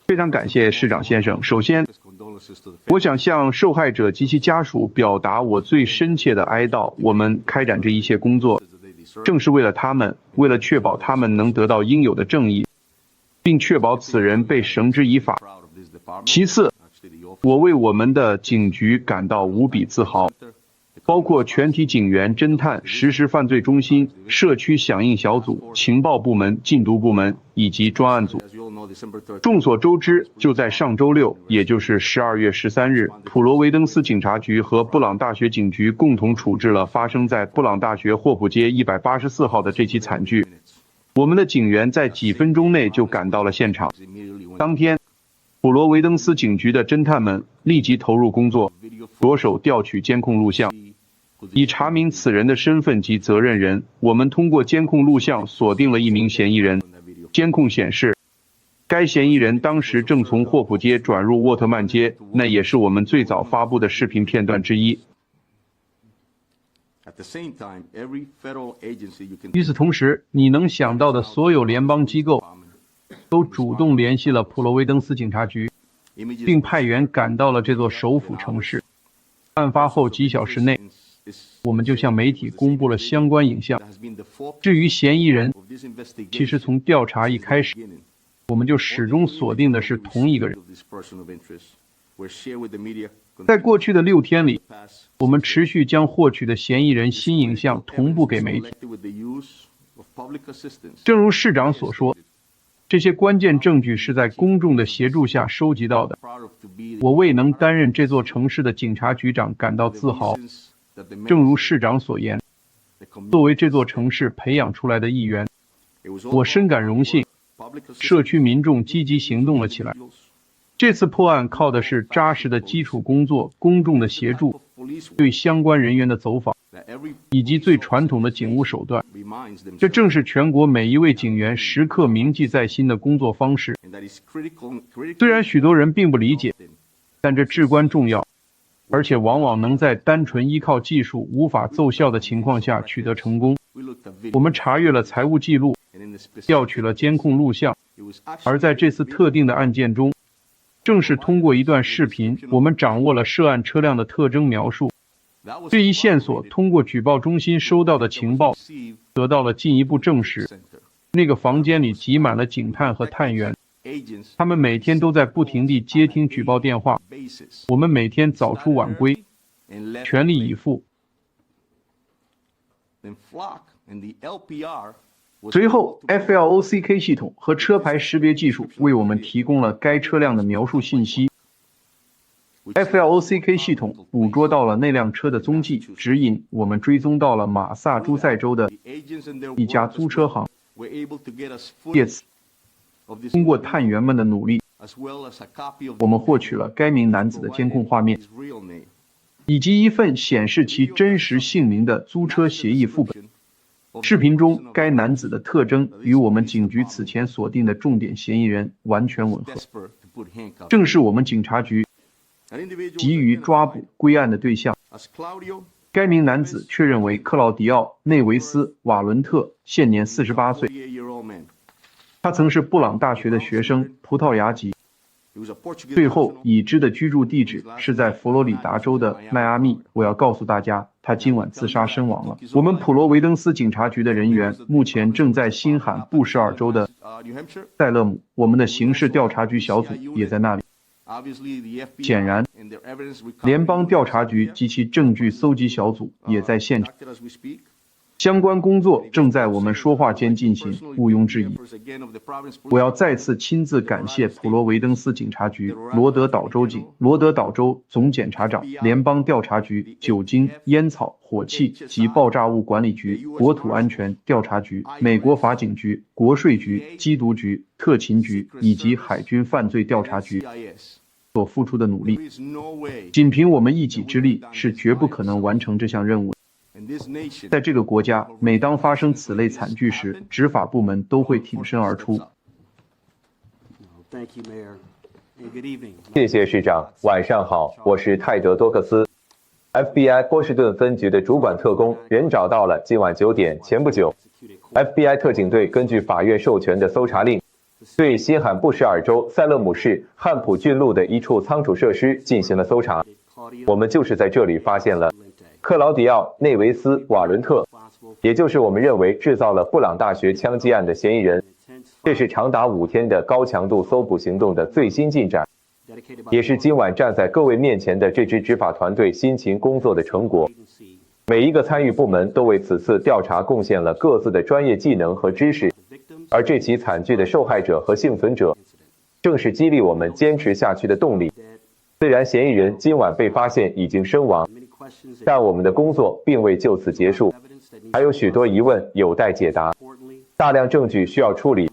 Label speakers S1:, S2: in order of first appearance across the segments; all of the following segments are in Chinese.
S1: 非常感谢市长先生。首先，我想向受害者及其家属表达我最深切的哀悼。我们开展这一切工作，正是为了他们，为了确保他们能得到应有的正义，并确保此人被绳之以法。其次，我为我们的警局感到无比自豪，包括全体警员、侦探、实施犯罪中心、社区响应小组、情报部门、禁毒部门以及专案组。众所周知，就在上周六，也就是12月13日，普罗维登斯警察局和布朗大学警局共同处置了发生在布朗大学霍普街184号的这起惨剧。我们的警员在几分钟内就赶到了现场。当天，普罗维登斯警局的侦探们立即投入工作，着手调取监控录像，以查明此人的身份及责任人。我们通过监控录像锁定了一名嫌疑人。监控显示，该嫌疑人当时正从霍普街转入沃特曼街，那也是我们最早发布的视频片段之一。与此同时，你能想到的所有联邦机构都主动联系了普罗维登斯警察局，并派员赶到了这座首府城市。案发后几小时内，我们就向媒体公布了相关影像。至于嫌疑人，其实从调查一开始，我们就始终锁定的是同一个人。在过去的6天里，我们持续将获取的嫌疑人新影像同步给媒体。正如市长所说，这些关键证据是在公众的协助下收集到的。我为能担任这座城市的警察局长感到自豪。正如市长所言，作为这座城市培养出来的一员，我深感荣幸。社区民众积极行动了起来。这次破案靠的是扎实的基础工作、公众的协助、对相关人员的走访，以及最传统的警务手段。这正是全国每一位警员时刻铭记在心的工作方式。虽然许多人并不理解，但这至关重要，而且往往能在单纯依靠技术无法奏效的情况下取得成功。我们查阅了财务记录，调取了监控录像，而在这次特定的案件中，正是通过一段视频，我们掌握了涉案车辆的特征描述。这一线索通过举报中心收到的情报得到了进一步证实。那个房间里挤满了警探和探员，他们每天都在不停地接听举报电话。我们每天早出晚归，全力以赴。随后 FLOCK 系统和车牌识别技术为我们提供了该车辆的描述信息。FLOCK 系统捕捉到了那辆车的踪迹，指引我们追踪到了马萨诸塞州的一家租车行。借此，通过探员们的努力，我们获取了该名男子的监控画面，以及一份显示其真实姓名的租车协议副本。视频中该男子的特征与我们警局此前锁定的重点嫌疑人完全吻合，正是我们警察局急于抓捕归案的对象。该名男子确认为克劳迪奥·内维斯·瓦伦特，现年48岁。他曾是布朗大学的学生，葡萄牙籍。最后已知的居住地址是在佛罗里达州的迈阿密。我要告诉大家，他今晚自杀身亡了。我们普罗维登斯警察局的人员目前正在新罕布什尔州的塞勒姆，我们的刑事调查局小组也在那里。显然，联邦调查局及其证据搜集小组也在现场。相关工作正在我们说话间进行，毋庸置疑。我要再次亲自感谢普罗维登斯警察局、罗德岛州警、罗德岛州总检察长、联邦调查局、酒精、烟草、火器及爆炸物管理局、国土安全调查局、美国法警局、国税局、缉毒局、特勤局以及海军犯罪调查局所付出的努力。仅凭我们一己之力是绝不可能完成这项任务的。在这个国家，每当发生此类惨剧时，执法部门都会挺身而出。
S2: 谢谢市长，晚上好，我是泰德·多克斯 ，FBI 波士顿分局的主管特工，人找到了。今晚9点前不久 ，FBI 特警队根据法院授权的搜查令，对新罕布什尔州塞勒姆市汉普郡路的一处仓储设施进行了搜查。我们就是在这里发现了克劳迪奥·内维斯·瓦伦特，也就是我们认为制造了布朗大学枪击案的嫌疑人。这是长达5天的高强度搜捕行动的最新进展，也是今晚站在各位面前的这支执法团队辛勤工作的成果。每一个参与部门都为此次调查贡献了各自的专业技能和知识，而这起惨剧的受害者和幸存者，正是激励我们坚持下去的动力。虽然嫌疑人今晚被发现已经身亡，但我们的工作并未就此结束，还有许多疑问有待解答，大量证据需要处理。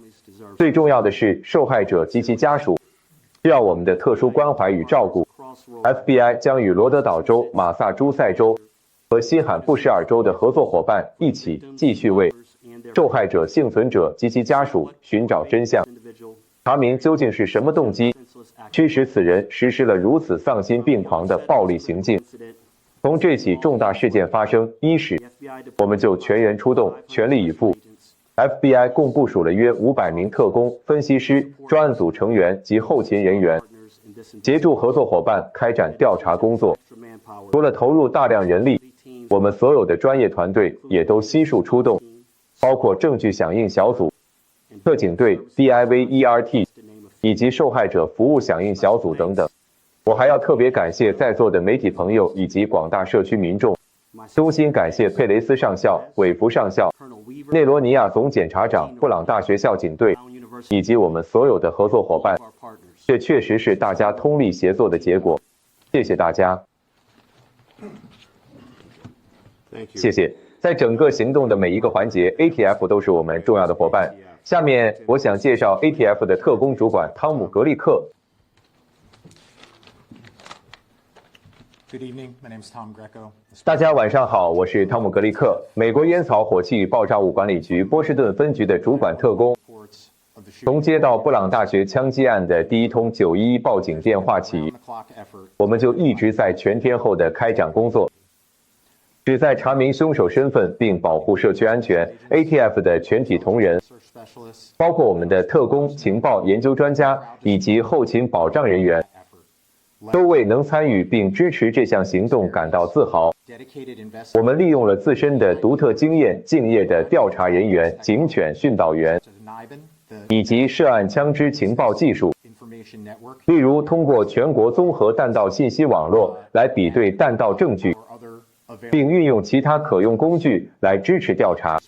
S2: 最重要的是，受害者及其家属需要我们的特殊关怀与照顾。FBI 将与罗德岛州、马萨诸塞州和新罕布什尔州的合作伙伴一起继续为受害者、幸存者及其家属寻找真相，查明究竟是什么动机驱使此人实施了如此丧心病狂的暴力行径。从这起重大事件发生伊始，我们就全员出动，全力以赴。FBI 共部署了约500名特工、分析师、专案组成员及后勤人员，协助合作伙伴开展调查工作。除了投入大量人力，我们所有的专业团队也都悉数出动，包括证据响应小组、特警队 DIV-ERT 以及受害者服务响应小组等等。我还要特别感谢在座的媒体朋友以及广大社区民众，衷心感谢佩雷斯上校、韦弗上校、内罗尼亚总检察长、布朗大学校警队以及我们所有的合作伙伴。这确实是大家通力协作的结果，谢谢大家。谢谢。在整个行动的每一个环节 ，ATF 都是我们重要的伙伴。下面我想介绍 ATF 的特工主管汤姆·格利克。大家晚上好，我是汤姆·格利克，美国烟草、火器与爆炸物管理局波士顿分局的主管特工。从接到布朗大学枪击案的第一通911报警电话起，我们就一直在全天候的开展工作，旨在查明凶手身份并保护社区安全。ATF 的全体同仁，包括我们的特工、情报研究专家以及后勤保障人员，都为能参与并支持这项行动感到自豪。我们利用了自身的独特经验、敬业的调查人员、警犬训导员以及涉案枪支情报技术，例如通过全国综合弹道信息网络来比对弹道证据，并运用其他可用工具来支持调查。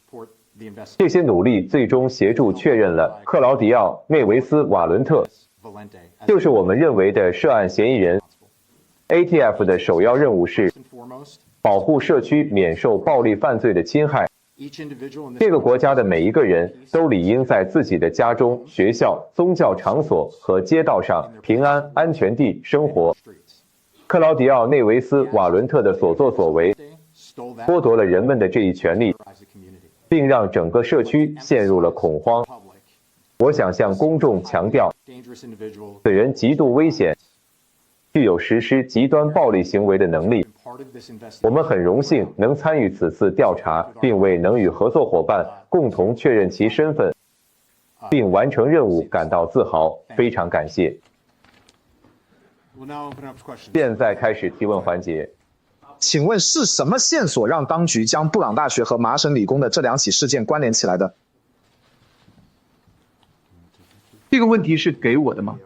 S2: 这些努力最终协助确认了克劳迪奥·内维斯·瓦伦特就是我们认为的涉案嫌疑人。ATF 的首要任务是保护社区免受暴力犯罪的侵害。这个国家的每一个人都理应在自己的家中、学校、宗教场所和街道上平安、安全地生活。克劳迪奥·内维斯·瓦伦特的所作所为，剥夺了人们的这一权利，并让整个社区陷入了恐慌。我想向公众强调，此人极度危险，具有实施极端暴力行为的能力。我们很荣幸能参与此次调查，并为能与合作伙伴共同确认其身份，并完成任务感到自豪，非常感谢。现在开始提问环节。
S3: 请问是什么线索让当局将布朗大学和麻省理工的这2起事件关联起来的？
S1: 这个问题是给我的吗？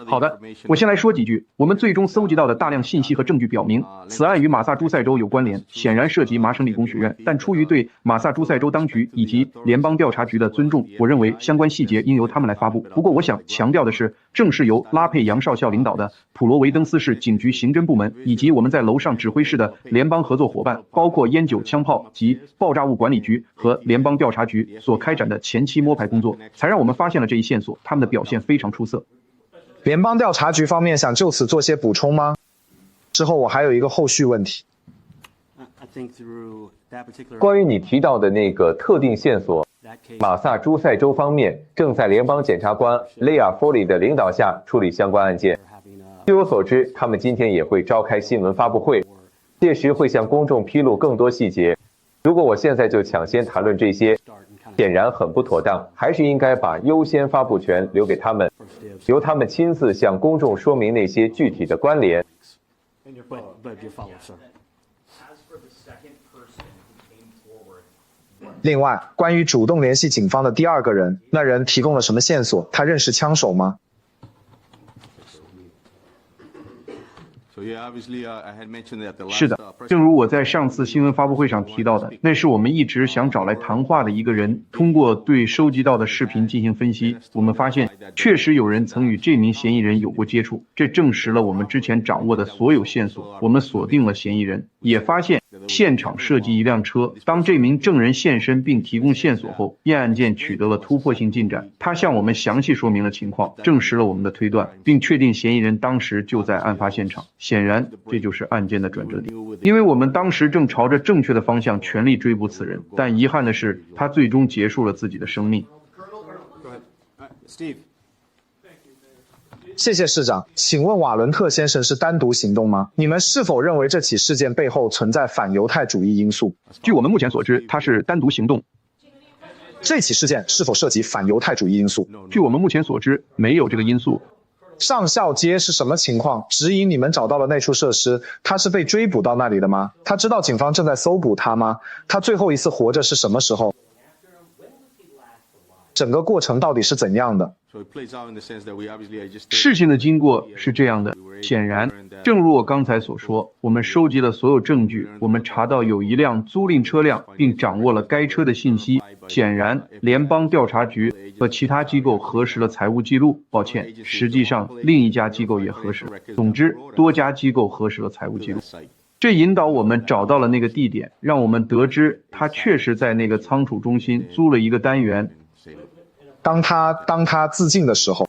S1: 好的，我先来说几句。我们最终搜集到的大量信息和证据表明，此案与马萨诸塞州有关联，显然涉及麻省理工学院。但出于对马萨诸塞州当局以及联邦调查局的尊重，我认为相关细节应由他们来发布。不过，我想强调的是，正是由拉佩杨少校领导的普罗维登斯市警局刑侦部门，以及我们在楼上指挥室的联邦合作伙伴，包括烟酒、枪炮及爆炸物管理局和联邦调查局所开展的前期摸排工作，才让我们发现了这一线索。他们的表现非常出色。
S3: 联邦调查局方面想就此做些补充吗？之后我还有一个后续问题。
S2: 关于你提到的那个特定线索，马萨诸塞州方面正在联邦检察官雷亚·弗里的领导下处理相关案件。据我所知，他们今天也会召开新闻发布会，届时会向公众披露更多细节。如果我现在就抢先谈论这些，显然很不妥当，还是应该把优先发布权留给他们，由他们亲自向公众说明那些具体的关联。
S3: 另外，关于主动联系警方的第二个人，那人提供了什么线索？他认识枪手吗？
S1: 是的，正如我在上次新闻发布会上提到的，那是我们一直想找来谈话的一个人。通过对收集到的视频进行分析，我们发现确实有人曾与这名嫌疑人有过接触，这证实了我们之前掌握的所有线索。我们锁定了嫌疑人，也发现现场设计一辆车。当这名证人现身并提供线索后，验案件取得了突破性进展。他向我们详细说明了情况，证实了我们的推断，并确定嫌疑人当时就在案发现场。显然，这就是案件的转折点，因为我们当时正朝着正确的方向全力追捕此人，但遗憾的是，他最终结束了自己的生命。
S3: 谢谢市长，请问瓦伦特先生是单独行动吗？你们是否认为这起事件背后存在反犹太主义因素？
S1: 据我们目前所知，他是单独行动。
S3: 这起事件是否涉及反犹太主义因素？
S1: 据我们目前所知，没有这个因素。
S3: 上校街是什么情况？指引你们找到了那处设施，他是被追捕到那里的吗？他知道警方正在搜捕他吗？他最后一次活着是什么时候？整个过程到底是怎样的？
S1: 事情的经过是这样的，显然，正如我刚才所说，我们收集了所有证据，我们查到有一辆租赁车辆，并掌握了该车的信息。显然，联邦调查局和其他机构核实了财务记录。抱歉，实际上另一家机构也核实了。总之，多家机构核实了财务记录。这引导我们找到了那个地点，让我们得知他确实在那个仓储中心租了一个单元。
S3: 当他自尽的时候，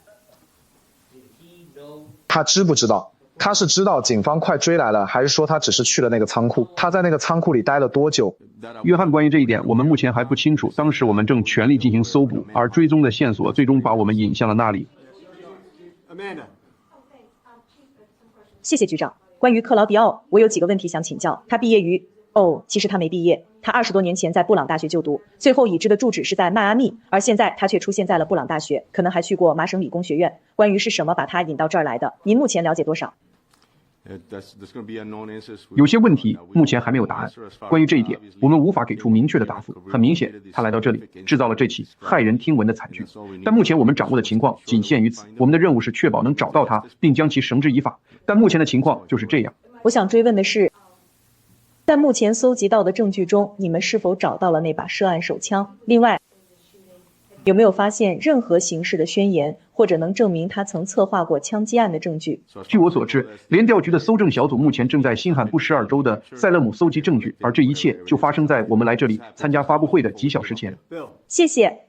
S3: 他知不知道？他是知道警方快追来了，还是说他只是去了那个仓库？他在那个仓库里待了多久？
S1: 约翰，关于这一点，我们目前还不清楚。当时我们正全力进行搜捕，而追踪的线索最终把我们引向了那里。
S4: 谢谢局长。关于克劳迪奥，我有几个问题想请教。他毕业于……其实他没毕业。他20多年前在布朗大学就读，最后已知的住址是在迈阿密，而现在他却出现在了布朗大学，可能还去过麻省理工学院。关于是什么把他引到这儿来的，您目前了解多少？
S1: 有些问题目前还没有答案。关于这一点，我们无法给出明确的答复。很明显，他来到这里，制造了这起骇人听闻的惨剧。但目前我们掌握的情况仅限于此。我们的任务是确保能找到他，并将其绳之以法。但目前的情况就是这样。
S4: 我想追问的是，在目前搜集到的证据中，你们是否找到了那把涉案手枪？另外，有没有发现任何形式的宣言，或者能证明他曾策划过枪击案的证据？
S1: 据我所知，联调局的搜证小组目前正在新罕布什尔州的塞勒姆搜集证据，而这一切就发生在我们来这里参加发布会的几小时前。
S4: 谢谢。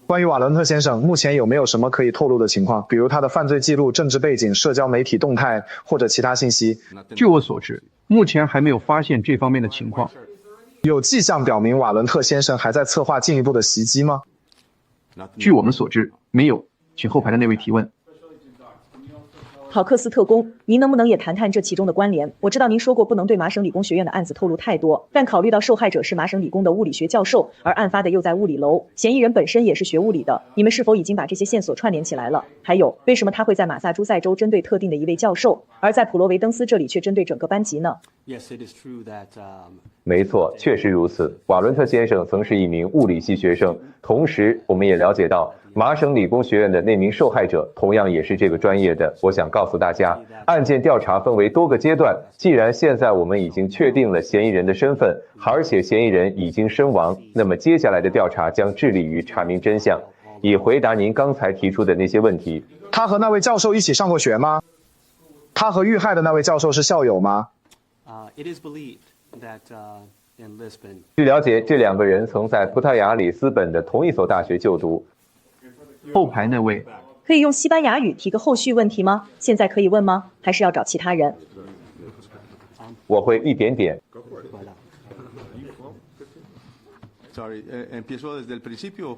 S3: 关于瓦伦特先生，目前有没有什么可以透露的情况？比如他的犯罪记录、政治背景、社交媒体动态或者其他信息？
S1: 据我所知，目前还没有发现这方面的情况。
S3: 有迹象表明瓦伦特先生还在策划进一步的袭击吗？
S1: 据我们所知，没有。请后排的那位提问。
S4: 考克斯特工，您能不能也谈谈这其中的关联？我知道您说过不能对麻省理工学院的案子透露太多，但考虑到受害者是麻省理工的物理学教授，而案发的又在物理楼，嫌疑人本身也是学物理的，你们是否已经把这些线索串联起来了？还有，为什么他会在马萨诸塞州针对特定的一位教授，而在普罗维登斯这里却针对整个班级呢？
S2: 没错，确实如此。瓦伦特先生曾是一名物理系学生，同时我们也了解到，麻省理工学院的那名受害者同样也是这个专业的。我想告诉大家，案件调查分为多个阶段。既然现在我们已经确定了嫌疑人的身份，而且嫌疑人已经身亡，那么接下来的调查将致力于查明真相。以回答您刚才提出的那些问题，
S3: 他和那位教授一起上过学吗？他和遇害的那位教授是校友吗？
S2: 据了解，这两个人曾在葡萄牙里斯本的同一所大学就读。
S1: 后排那位，
S4: 可以用西班牙语提个后续问题吗？现在可以问吗？还是要找其他人？
S2: 我会一点点。
S5: Empiezo desde el principio.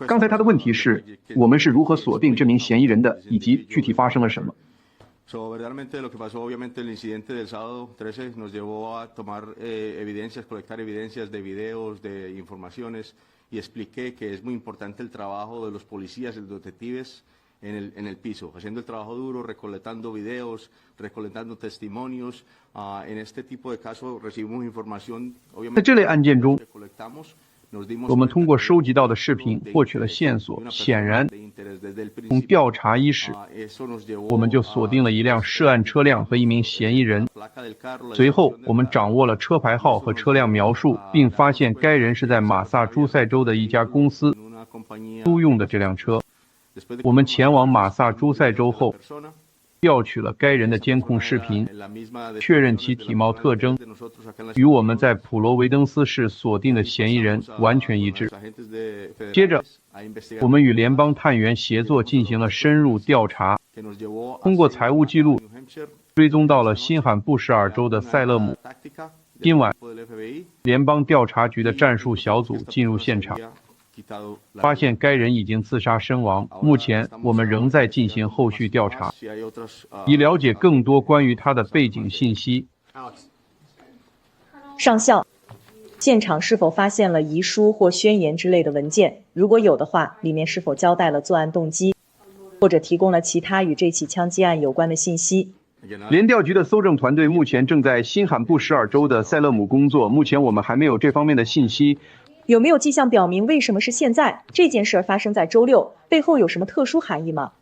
S1: 刚才他的问题是，我们是如何锁定这名嫌疑人的，以及具体发生了什么？
S5: Verdaderamente lo que pasó, obviamente el incidente del sábado 13 nos llevó a tomar evidencias, colectar evidencias de videos, de informaciones y expliqué que es muy importante el trabajo de los policías y los detectives en el piso, haciendo el trabajo duro, recolectando videos, recolectando testimonios. En este tipo de casos recibimos información, obviamente
S1: 在这类案件中，
S5: recolectamos.
S1: 我们通过收集到的视频获取了线索，显然从调查伊始，我们就锁定了一辆涉案车辆和一名嫌疑人。随后，我们掌握了车牌号和车辆描述，并发现该人是在马萨诸塞州的一家公司租用的这辆车。我们前往马萨诸塞州后，调取了该人的监控视频，确认其体貌特征与我们在普罗维登斯市锁定的嫌疑人完全一致。接着，我们与联邦探员协作进行了深入调查，通过财务记录追踪到了新罕布什尔州的塞勒姆。今晚，联邦调查局的战术小组进入现场，发现该人已经自杀身亡。目前我们仍在进行后续调查，以了解更多关于他的背景信息。
S4: 上校，现场是否发现了遗书或宣言之类的文件？如果有的话，里面是否交代了作案动机，或者提供了其他与这起枪击案有关的信息？
S1: 联调局的搜证团队目前正在新罕布什尔州的塞勒姆工作，目前我们还没有这方面的信息。
S4: 有没有迹象表明为什么是现在？这件事发生在周六，背后有什么特殊含义吗？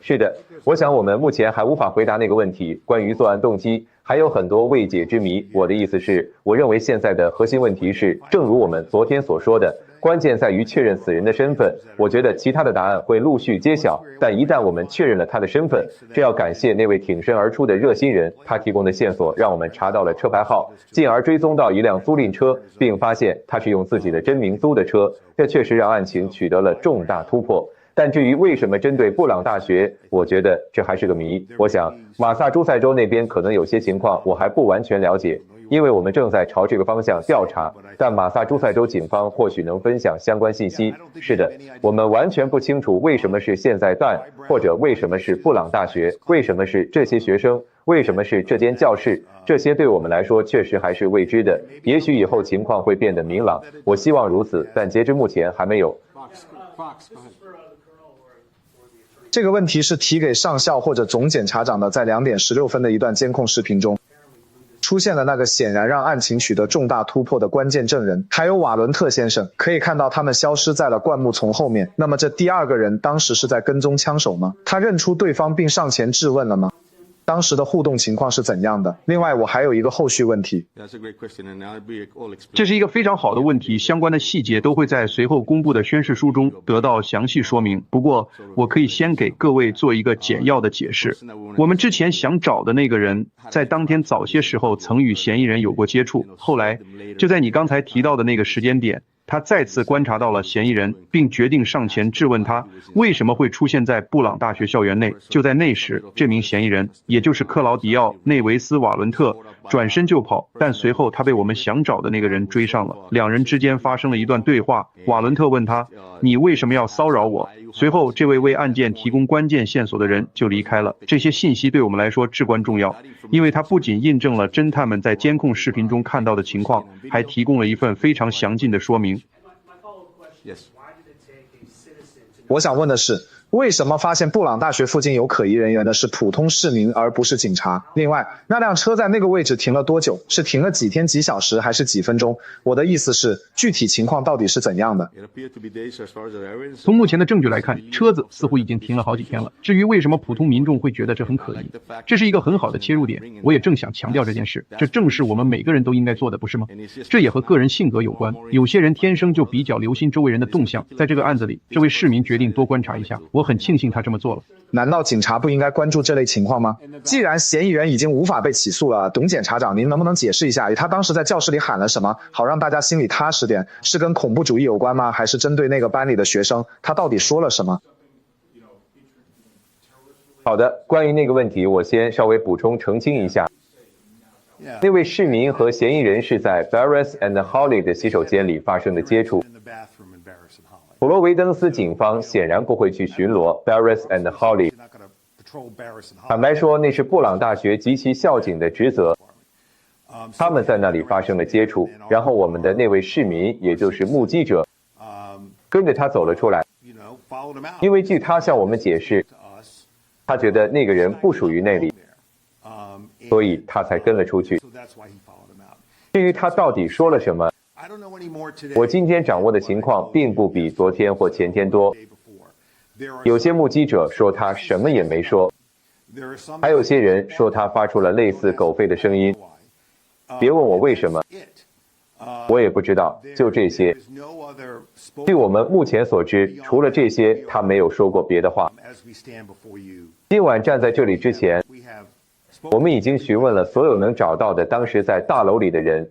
S2: 是的，我想我们目前还无法回答那个问题。关于作案动机，还有很多未解之谜。我的意思是，我认为现在的核心问题是，正如我们昨天所说的，关键在于确认死人的身份。我觉得其他的答案会陆续揭晓，但一旦我们确认了他的身份，这要感谢那位挺身而出的热心人，他提供的线索让我们查到了车牌号，进而追踪到一辆租赁车，并发现他是用自己的真名租的车。这确实让案情取得了重大突破。但至于为什么针对布朗大学，我觉得这还是个谜。我想马萨诸塞州那边可能有些情况我还不完全了解，因为我们正在朝这个方向调查，但马萨诸塞州警方或许能分享相关信息。是的，我们完全不清楚为什么是现在Dan，或者为什么是布朗大学，为什么是这些学生，为什么是这间教室，这些对我们来说确实还是未知的。也许以后情况会变得明朗，我希望如此，但截至目前还没有。
S3: 这个问题是提给上校或者总检察长的。在2点16分的一段监控视频中，出现了那个显然让案情取得重大突破的关键证人，还有瓦伦特先生。可以看到他们消失在了灌木丛后面。那么这第二个人当时是在跟踪枪手吗？他认出对方并上前质问了吗？当时的互动情况是怎样的？另外，我还有一个后续问题。
S1: 这是一个非常好的问题，相关的细节都会在随后公布的宣誓书中得到详细说明。不过，我可以先给各位做一个简要的解释。我们之前想找的那个人，在当天早些时候曾与嫌疑人有过接触，后来就在你刚才提到的那个时间点，他再次观察到了嫌疑人，并决定上前质问他为什么会出现在布朗大学校园内。就在那时，这名嫌疑人，也就是克劳迪奥·内维斯·瓦伦特，转身就跑，但随后他被我们想找的那个人追上了。两人之间发生了一段对话，瓦伦特问他：“你为什么要骚扰我？”随后，这位为案件提供关键线索的人就离开了。这些信息对我们来说至关重要，因为它不仅印证了侦探们在监控视频中看到的情况，还提供了一份非常详尽的说明。
S3: 我想问的是，为什么发现布朗大学附近有可疑人员的是普通市民而不是警察？另外，那辆车在那个位置停了多久？是停了几天几小时还是几分钟？我的意思是，具体情况到底是怎样的？
S1: 从目前的证据来看，车子似乎已经停了好几天了。至于为什么普通民众会觉得这很可疑，这是一个很好的切入点。我也正想强调这件事，这正是我们每个人都应该做的，不是吗？这也和个人性格有关。有些人天生就比较留心周围人的动向。在这个案子里，这位市民决定多观察一下。我很庆幸他这么做了。
S3: 难道警察不应该关注这类情况吗？既然嫌疑人已经无法被起诉了，董检察长，您能不能解释一下，他当时在教室里喊了什么，好让大家心里踏实点？是跟恐怖主义有关吗？还是针对那个班里的学生？他到底说了什么？
S2: 好的，关于那个问题，我先稍微补充澄清一下。那位市民和嫌疑人是在 Barris and Holly 的洗手间里发生的接触。普罗维登斯警方显然不会去巡逻 Barris and Holly。坦白说，那是布朗大学及其校警的职责。他们在那里发生了接触，然后我们的那位市民，也就是目击者，跟着他走了出来。因为据他向我们解释，他觉得那个人不属于那里，所以他才跟了出去。至于他到底说了什么，我今天掌握的情况并不比昨天或前天多。有些目击者说他什么也没说，还有些人说他发出了类似狗吠的声音。别问我为什么，我也不知道，就这些。据我们目前所知，除了这些，他没有说过别的话。今晚站在这里之前，我们已经询问了所有能找到的当时在大楼里的人。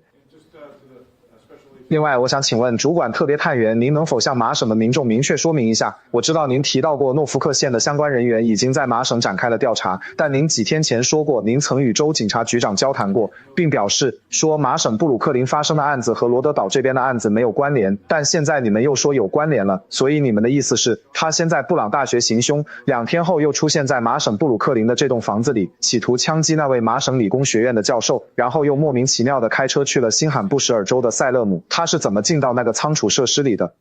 S3: 另外，我想请问主管特别探员，您能否向麻省的民众明确说明一下？我知道您提到过诺福克县的相关人员已经在麻省展开了调查，但您几天前说过您曾与州警察局长交谈过，并表示说麻省布鲁克林发生的案子和罗德岛这边的案子没有关联，但现在你们又说有关联了，所以你们的意思是他先在布朗大学行凶，2天后又出现在麻省布鲁克林的这栋房子里，企图枪击那位麻省理工学院的教授，然后又莫名其妙地开车去了新罕布什尔州的塞勒姆。他是怎么进到那个仓储设施里的？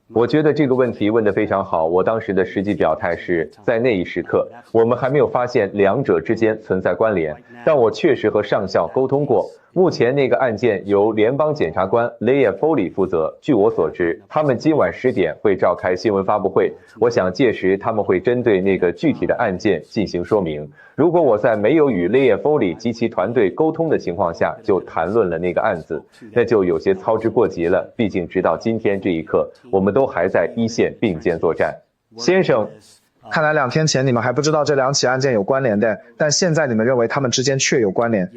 S2: 我觉得这个问题问得非常好。我当时的实际表态是在那一时刻，我们还没有发现两者之间存在关联，但我确实和上校沟通过。目前那个案件由联邦检察官 Leah Foley 负责。据我所知，他们今晚10点会召开新闻发布会。我想届时他们会针对那个具体的案件进行说明。如果我在没有与 Leah Foley 及其团队沟通的情况下就谈论了那个案子，那就有些操之过急了。毕竟直到今天这一刻，我们都还在一线并肩作战。先生，
S3: 看来2天前你们还不知道这2起案件有关联的，但现在你们认为他们之间确有关联。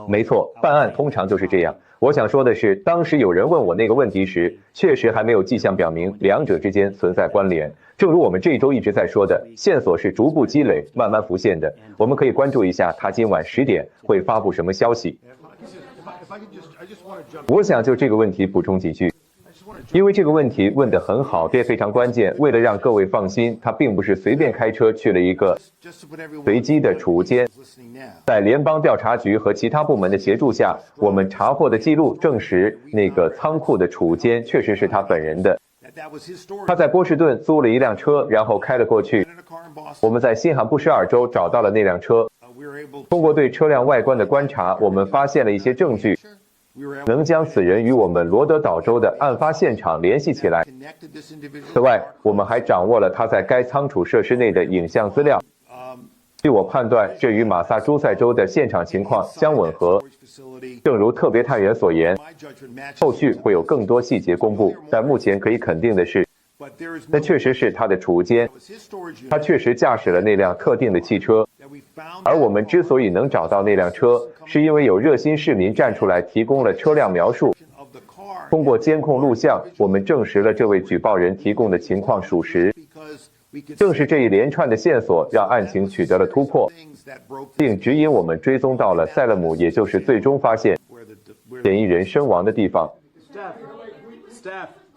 S2: 没错，办案通常就是这样。我想说的是，当时有人问我那个问题时，确实还没有迹象表明两者之间存在关联。正如我们这一周一直在说的，线索是逐步积累、慢慢浮现的。我们可以关注一下他今晚10点会发布什么消息。我想就这个问题补充几句。因为这个问题问得很好，也非常关键。为了让各位放心，他并不是随便开车去了一个随机的储物间。在联邦调查局和其他部门的协助下，我们查获的记录证实，那个仓库的储物间确实是他本人的。他在波士顿租了一辆车，然后开了过去。我们在新罕布什尔州找到了那辆车。通过对车辆外观的观察，我们发现了一些证据，能将此人与我们罗德岛州的案发现场联系起来。此外，我们还掌握了他在该仓储设施内的影像资料。据我判断，这与马萨诸塞州的现场情况相吻合。正如特别探员所言，后续会有更多细节公布，但目前可以肯定的是，那确实是他的储物间，他确实驾驶了那辆特定的汽车。而我们之所以能找到那辆车，是因为有热心市民站出来提供了车辆描述。通过监控录像，我们证实了这位举报人提供的情况属实。正是这一连串的线索，让案情取得了突破，并指引我们追踪到了塞勒姆，也就是最终发现嫌疑人身亡的地方。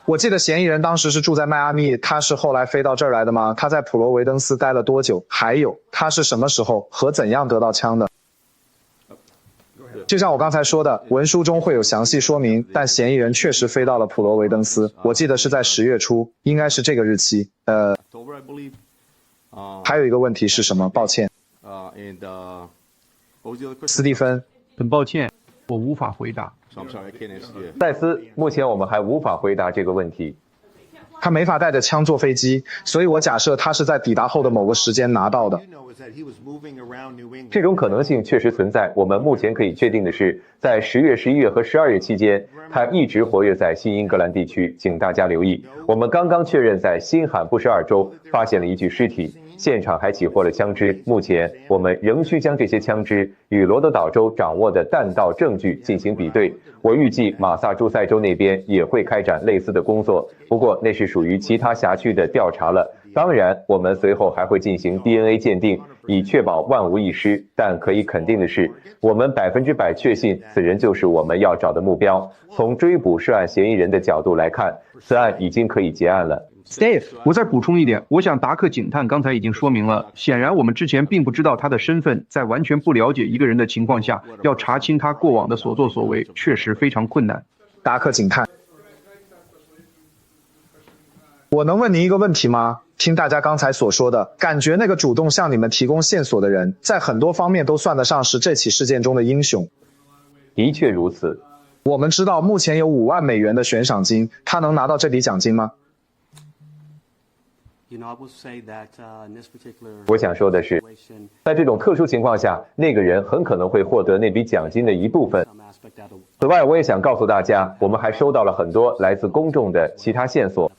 S3: 我记得嫌疑人当时是住在迈阿密，他是后来飞到这儿来的吗？他在普罗维登斯待了多久？还有，他是什么时候和怎样得到枪的？就像我刚才说的，文书中会有详细说明，但嫌疑人确实飞到了普罗维登斯，我记得是在10月初，应该是这个日期。还有一个问题是什么？抱歉，斯蒂芬，
S1: 很抱歉，我无法回答。
S2: 戴斯，目前我们还无法回答这个问题。
S3: 他没法带着枪坐飞机，所以我假设他是在抵达后的某个时间拿到的。
S2: 这种可能性确实存在。我们目前可以确定的是，在10月、11月和12月期间，他一直活跃在新英格兰地区，请大家留意。我们刚刚确认，在新罕布什尔州发现了一具尸体，现场还起获了枪支。目前我们仍需将这些枪支与罗德岛州掌握的弹道证据进行比对。我预计马萨诸塞州那边也会开展类似的工作，不过那是属于其他辖区的调查了。当然，我们随后还会进行 DNA 鉴定，以确保万无一失。但可以肯定的是，我们100%确信此人就是我们要找的目标。从追捕涉案嫌疑人的角度来看，此案已经可以结案了。
S1: Steve， 我再补充一点，我想达克警探刚才已经说明了，显然我们之前并不知道他的身份，在完全不了解一个人的情况下，要查清他过往的所作所为，确实非常困难。
S3: 达克警探，我能问您一个问题吗？听大家刚才所说的，感觉那个主动向你们提供线索的人，在很多方面都算得上是这起事件中的英雄。
S2: 的确如此。
S3: 我们知道目前有5万美元的悬赏金，他能拿到这笔奖金吗？
S2: 我想说的是，在这种特殊情况下，那个人很可能会获得那笔奖金的一部分。此外，我也想告诉大家，我们还收到了很多来自公众的其他线索。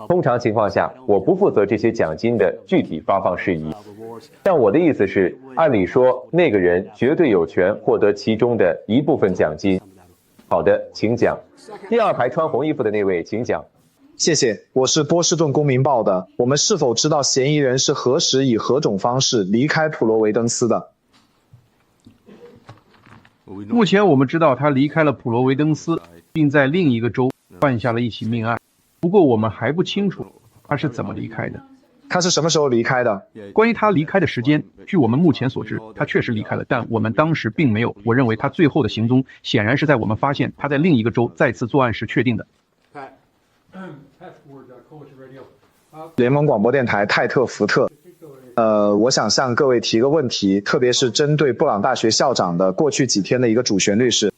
S2: 通常情况下，我不负责这些奖金的具体发放事宜。但我的意思是，按理说，那个人绝对有权获得其中的一部分奖金。好的，请讲。第2排穿红衣服的那位，请讲。
S3: 谢谢，我是波士顿公民报的。我们是否知道嫌疑人是何时以何种方式离开普罗维登斯的？
S1: 目前我们知道他离开了普罗维登斯，并在另一个州犯下了一起命案。不过我们还不清楚他是怎么离开的。
S3: 他是什么时候离开的？
S1: 关于他离开的时间，据我们目前所知，他确实离开了，但我们当时并没有。我认为他最后的行踪显然是在我们发现他在另一个州再次作案时确定的。
S3: 联盟广播电台泰特福特。我想向各位提个问题，特别是针对布朗大学校长的过去几天的一个主旋律是，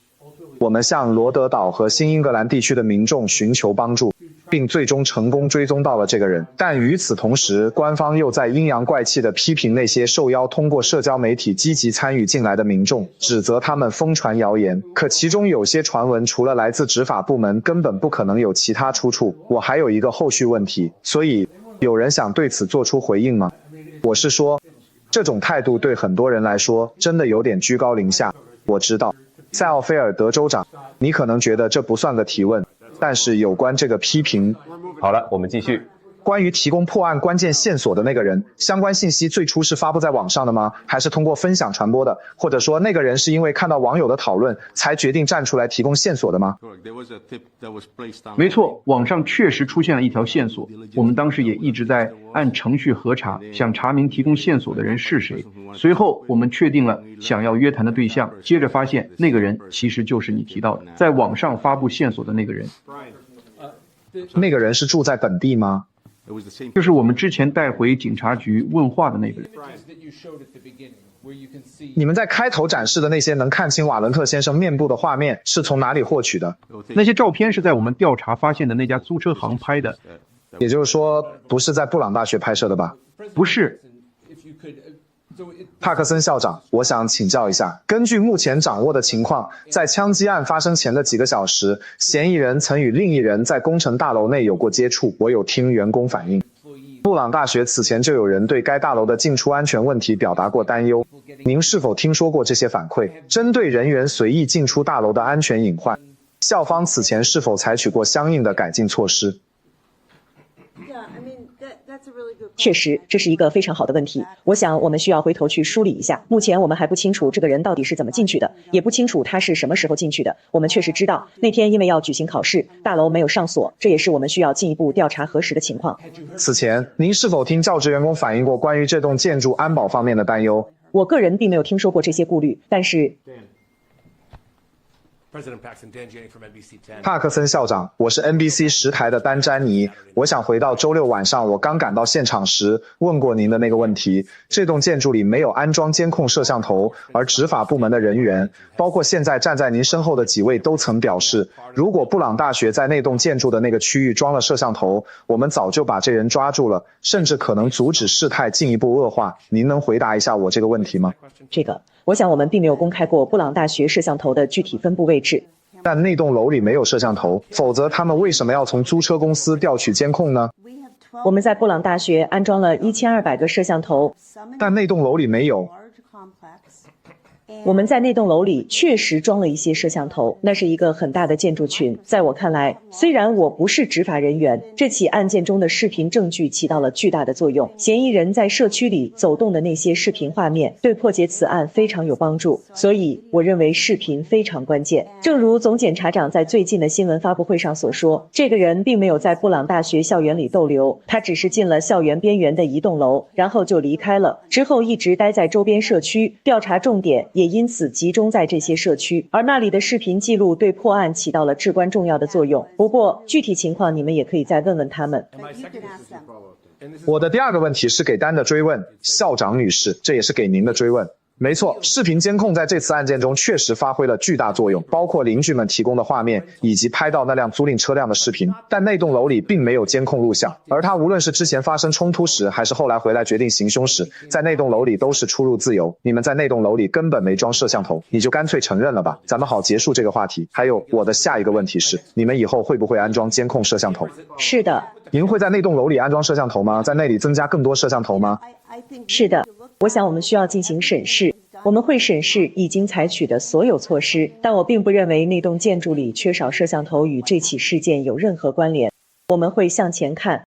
S3: 我们向罗德岛和新英格兰地区的民众寻求帮助，并最终成功追踪到了这个人。但与此同时，官方又在阴阳怪气地批评那些受邀通过社交媒体积极参与进来的民众，指责他们疯传谣言。可其中有些传闻除了来自执法部门，根本不可能有其他出处。我还有一个后续问题，所以有人想对此做出回应吗？我是说，这种态度对很多人来说真的有点居高临下。我知道，塞奥菲尔德州长，你可能觉得这不算个提问，但是有关这个批评，
S2: 好了，我们继续。
S3: 关于提供破案关键线索的那个人，相关信息最初是发布在网上的吗？还是通过分享传播的？或者说那个人是因为看到网友的讨论才决定站出来提供线索的吗？
S1: 没错，网上确实出现了一条线索，我们当时也一直在按程序核查，想查明提供线索的人是谁。随后我们确定了想要约谈的对象，接着发现那个人其实就是你提到的在网上发布线索的那个人。
S3: 那个人是住在本地吗？
S1: 就是我们之前带回警察局问话的那个人。
S3: 你们在开头展示的那些能看清瓦伦特先生面部的画面是从哪里获取的？
S1: 那些照片是在我们调查发现的那家租车行拍的。
S3: 也就是说，不是在布朗大学拍摄的吧？
S1: 不是。
S3: 帕克森校长，我想请教一下，根据目前掌握的情况，在枪击案发生前的几个小时，嫌疑人曾与另一人在工程大楼内有过接触，我有听员工反映。布朗大学此前就有人对该大楼的进出安全问题表达过担忧，您是否听说过这些反馈？针对人员随意进出大楼的安全隐患，校方此前是否采取过相应的改进措施？
S4: 确实，这是一个非常好的问题。我想我们需要回头去梳理一下。目前我们还不清楚这个人到底是怎么进去的，也不清楚他是什么时候进去的。我们确实知道那天因为要举行考试，大楼没有上锁，这也是我们需要进一步调查核实的情况。
S3: 此前，您是否听教职员工反映过关于这栋建筑安保方面的担忧？
S4: 我个人并没有听说过这些顾虑，但是
S3: 帕克森校长，我是 NBC 10台的丹詹尼。我想回到周六晚上我刚赶到现场时问过您的那个问题。这栋建筑里没有安装监控摄像头，而执法部门的人员，包括现在站在您身后的几位，都曾表示，如果布朗大学在那栋建筑的那个区域装了摄像头，我们早就把这人抓住了，甚至可能阻止事态进一步恶化。您能回答一下我这个问题吗？
S4: 我想我们并没有公开过布朗大学摄像头的具体分布位置。
S3: 但那栋楼里没有摄像头，否则他们为什么要从租车公司调取监控呢？
S4: 我们在布朗大学安装了1200个摄像头，
S3: 但那栋楼里没有。
S4: 我们在那栋楼里确实装了一些摄像头，那是一个很大的建筑群。在我看来，虽然我不是执法人员，这起案件中的视频证据起到了巨大的作用。嫌疑人在社区里走动的那些视频画面，对破解此案非常有帮助。所以，我认为视频非常关键。正如总检察长在最近的新闻发布会上所说，这个人并没有在布朗大学校园里逗留，他只是进了校园边缘的一栋楼，然后就离开了，之后一直待在周边社区，调查重点也因此集中在这些社区，而那里的视频记录对破案起到了至关重要的作用。不过具体情况你们也可以再问问他们。
S3: 我的第二个问题是给丹的追问，校长女士，这也是给您的追问。没错，视频监控在这次案件中确实发挥了巨大作用，包括邻居们提供的画面以及拍到那辆租赁车辆的视频，但那栋楼里并没有监控录像，而他无论是之前发生冲突时还是后来回来决定行凶时，在那栋楼里都是出入自由。你们在那栋楼里根本没装摄像头，你就干脆承认了吧，咱们好结束这个话题。还有，我的下一个问题是，你们以后会不会安装监控摄像头？
S4: 是的。
S3: 您会在那栋楼里安装摄像头吗？在那里增加更多摄像头吗？
S4: 是的，我想我们需要进行审视，我们会审视已经采取的所有措施，但我并不认为那栋建筑里缺少摄像头与这起事件有任何关联。我们会向前看，